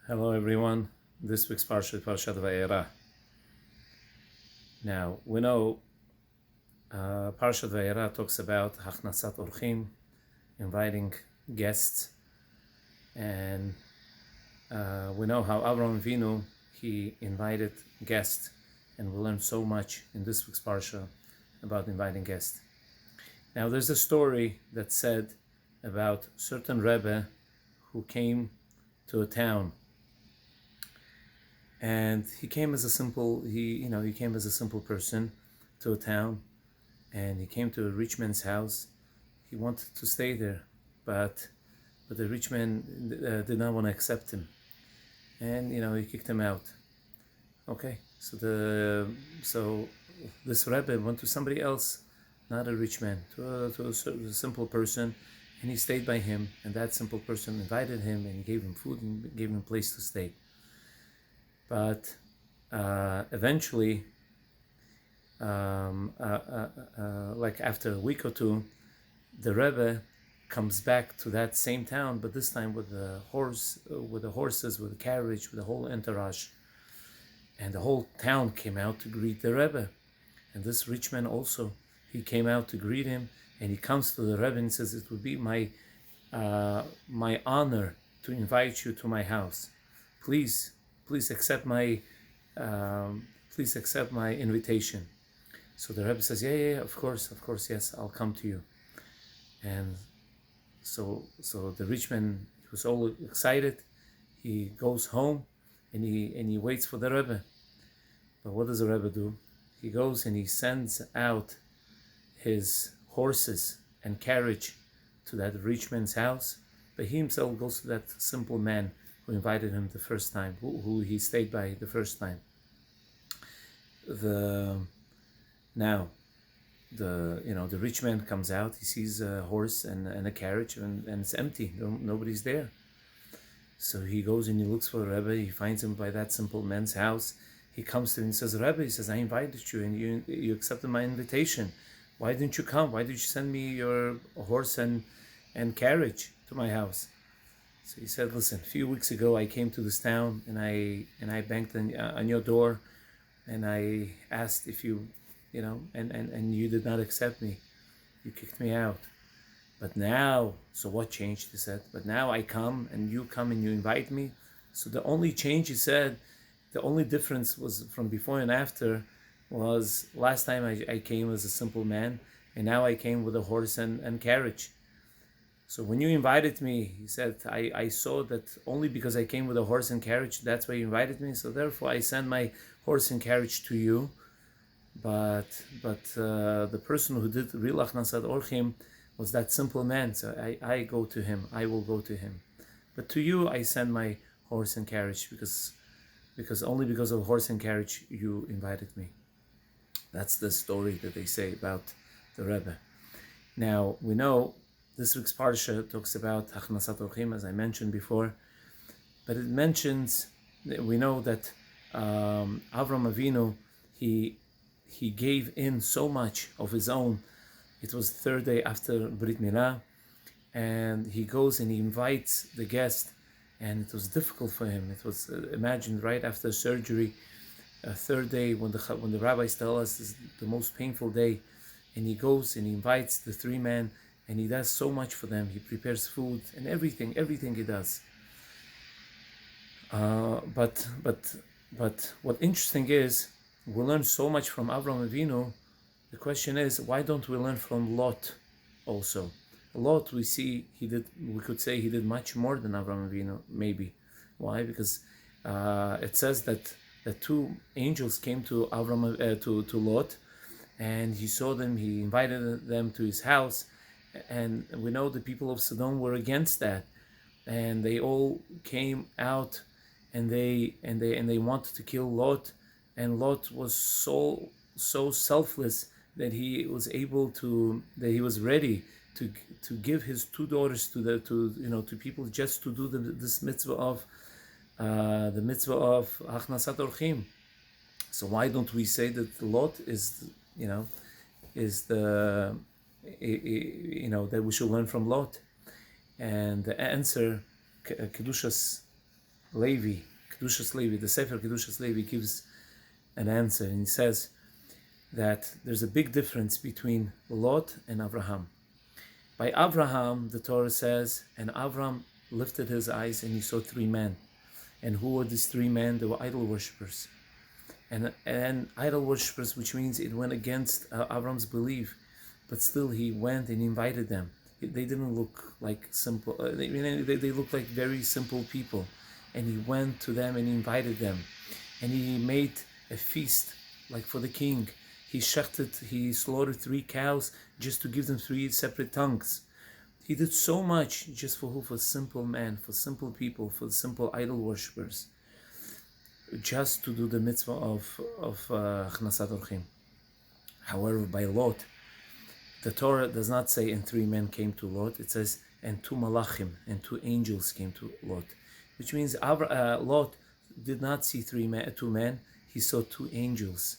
Hello everyone, this week's Parashat Vaera. Now, we know Parashat Vaera talks about Hachnasat Orchim, inviting guests, and we know how Avram Avinu, he invited guests, and we learn so much in this week's Parsha about inviting guests. Now, there's a story that said about certain Rebbe who came to a town, and he came as a simple person to a town, and he came to a rich man's house. He wanted to stay there, but the rich man did not want to accept him, and he kicked him out. Okay, so this Rebbe went to somebody else, not a rich man, to a simple person, and he stayed by him, and that simple person invited him and gave him food and gave him a place to stay. But eventually, like after a week or two, the Rebbe comes back to that same town, but this time with the horses, with the carriage, with the whole entourage, and the whole town came out to greet the Rebbe. And this rich man also, he came out to greet him, and he comes to the Rebbe and says, "It would be my honor to invite you to my house. Please accept my invitation." So the Rebbe says, yeah, of course, yes, I'll come to you. And so the rich man, he was all excited. He goes home and he waits for the Rebbe. But what does the Rebbe do? He goes and he sends out his horses and carriage to that rich man's house, but he himself goes to that simple man who invited him the first time, who he stayed by the first time. The rich man comes out. He sees a horse and a carriage, and it's empty. Nobody's there. So he goes and he looks for Rebbe. He finds him by that simple man's house. He comes to him and says, "Rebbe," he says, "I invited you and you accepted my invitation. Why didn't you come? Why did you send me your horse and carriage to my house?" So he said, "Listen, a few weeks ago I came to this town and I banged on your door, and I asked if you, and you did not accept me. You kicked me out. But now, so what changed?" He said, "But now I come and you invite me. So the only change," he said, "the only difference was from before and after was last time I came as a simple man, and now I came with a horse and carriage. So when you invited me," he said, I saw that only because I came with a horse and carriage, that's why you invited me. So therefore I sent my horse and carriage to you. But the person who did real Achnasat Orchim was that simple man. So I go to him. I will go to him. But to you I send my horse and carriage because only because of horse and carriage you invited me." That's the story that they say about the Rebbe. Now we know this week's Parsha talks about Hachnasat Orchim, as I mentioned before, but it mentions, we know that Avram Avinu, he gave in so much of his own. It was the third day after Brit Milah, and he goes and he invites the guest, and it was difficult for him. It was, imagine, right after surgery, a third day when the rabbis tell us is the most painful day, and he goes and he invites the three men, and he does so much for them. He prepares food and everything he does. But what interesting is, we learn so much from Avram Avinu. The question is, why don't we learn from Lot also? Lot, we could say he did much more than Avram Avinu, maybe. Why? Because it says that the two angels came to to Lot, and he saw them. He invited them to his house, and we know the people of Sodom were against that, and they all came out, and they wanted to kill Lot, and Lot was so selfless that he was ready to give his two daughters to people just to do this mitzvah of Hachnasat Orchim. So why don't we say that Lot is the that we should learn from Lot? And the answer, Kedushas Levi, Kedushas Levi, the Sefer Kedushas Levi gives an answer, and he says that there's a big difference between Lot and Abraham. By Abraham, the Torah says, and Abraham lifted his eyes and he saw three men. And who were these three men? They were idol worshippers. And idol worshippers, which means it went against Abraham's belief, but still he went and invited them. They didn't look like simple, they looked like very simple people. And he went to them and invited them. And he made a feast, like for the king. He slaughtered 3 cows just to give them 3 separate tongues. He did so much just for who? For simple men, for simple people, for simple idol worshippers, just to do the mitzvah of Achnasat Orchim. However, by Lot, the Torah does not say, and 3 men came to Lot. It says, and 2 malachim, and 2 angels came to Lot. Which means Lot did not see 2 men, he saw 2 angels.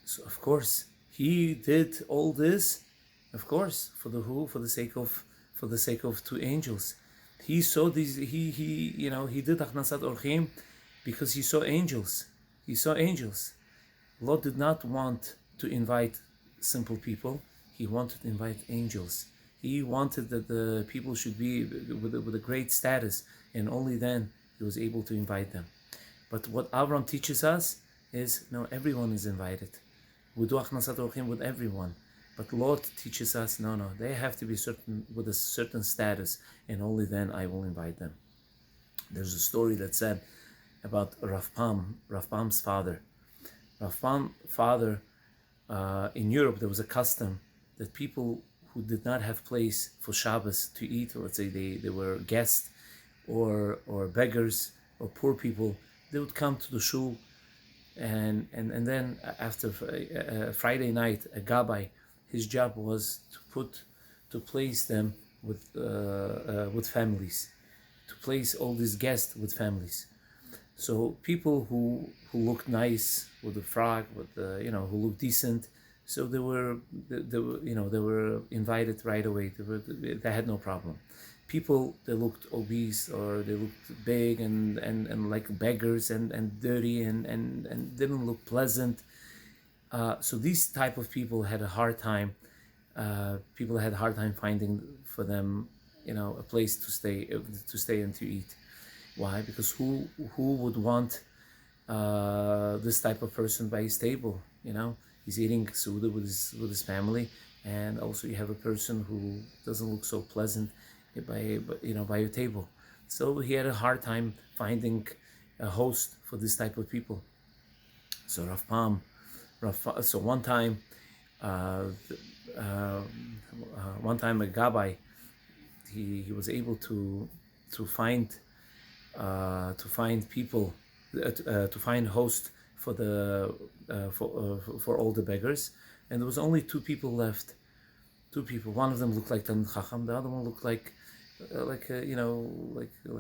So of course, he did all this, of course, for the who? For the sake of 2 angels. He saw these, he did Achnasat Orchim because he saw angels. He saw angels. Lot did not want to invite simple people. He wanted to invite angels. He wanted that the people should be with a great status, and only then he was able to invite them. But what Avram teaches us is, no, everyone is invited. We do Achnasat Orchim with everyone. But Lot teaches us, no, they have to be with a certain status, and only then I will invite them. There's a story that said about Rav Pam's father. Rav Pam's father, in Europe, there was a custom that people who did not have place for Shabbos to eat, or let's say they were guests or beggars or poor people, they would come to the shul, and then after Friday night, a gabbai, his job was to place them with families, to place all these guests with families. So people who looked nice with the frock, who looked decent, so they were invited right away. They had no problem. People that looked obese or they looked big and like beggars and dirty and didn't look pleasant. So these type of people had a hard time. People had a hard time finding for them, a place to stay and to eat. Why? Because who would want this type of person by his table? He's eating Suda with his family, and also you have a person who doesn't look so pleasant by your table. So he had a hard time finding a host for this type of people. So so one time a gabbai, he was able to find people, to find host for all the beggars, and there was only 2 people left. 2 people. One of them looked like Talmid Chacham. The other one looked like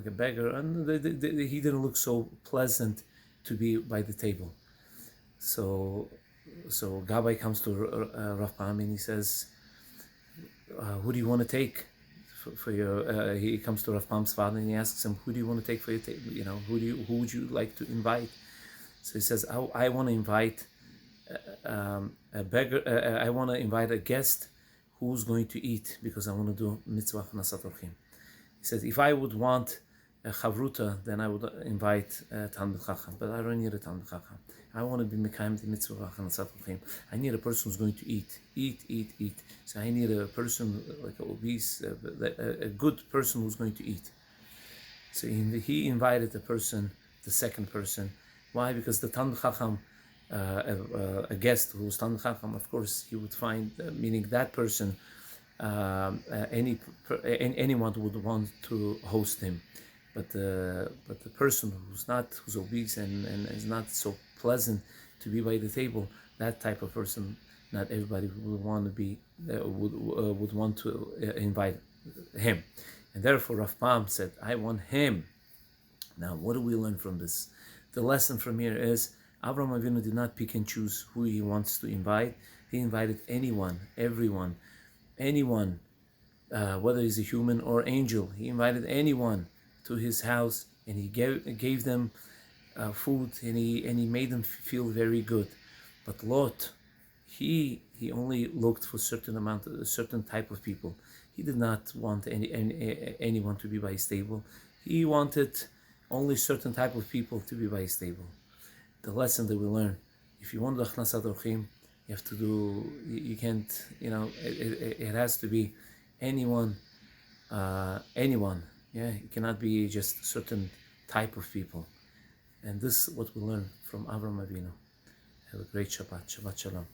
a beggar, and he didn't look so pleasant to be by the table. So Gabbai comes to Rav Pam and he says, "Who do you want to take for your?" He comes to Rav Pam's father and he asks him, "Who do you want to take for your table? Who would you like to invite?" So he says, "I want to invite a beggar. I want to invite a guest who's going to eat, because I want to do mitzvah Achnasat Orchim." He says, "If I would want a chavruta, then I would invite a Talmid Chacham, but I don't need a Talmid Chacham. I want to be mekayim the mitzvah Achnasat Orchim. I need a person who's going to eat. So I need a person like an obese, a good person who's going to eat." So he invited the second person. Why? Because the Talmid Chacham, a guest who was Talmid Chacham, of course, he would find, meaning that person, anyone would want to host him. But the person who's obese and is not so pleasant to be by the table, that type of person, not everybody would want to be would want to invite him, and therefore Rav Pam said, "I want him." Now, what do we learn from this? The lesson from here is Avraham Avinu did not pick and choose who he wants to invite. He invited anyone, everyone, anyone, whether he's a human or angel. He invited anyone to his house and he gave them food, and he made them feel very good. But Lot, he only looked for a certain type of people. He did not want anyone to be by his table. He wanted only certain type of people to be by his table. The lesson that we learn: if you want the achnasat orchim, you have to do. You can't. It has to be anyone. Anyone. Yeah, it cannot be just a certain type of people. And this is what we learn from Avram Avinu. Have a great Shabbat. Shabbat Shalom.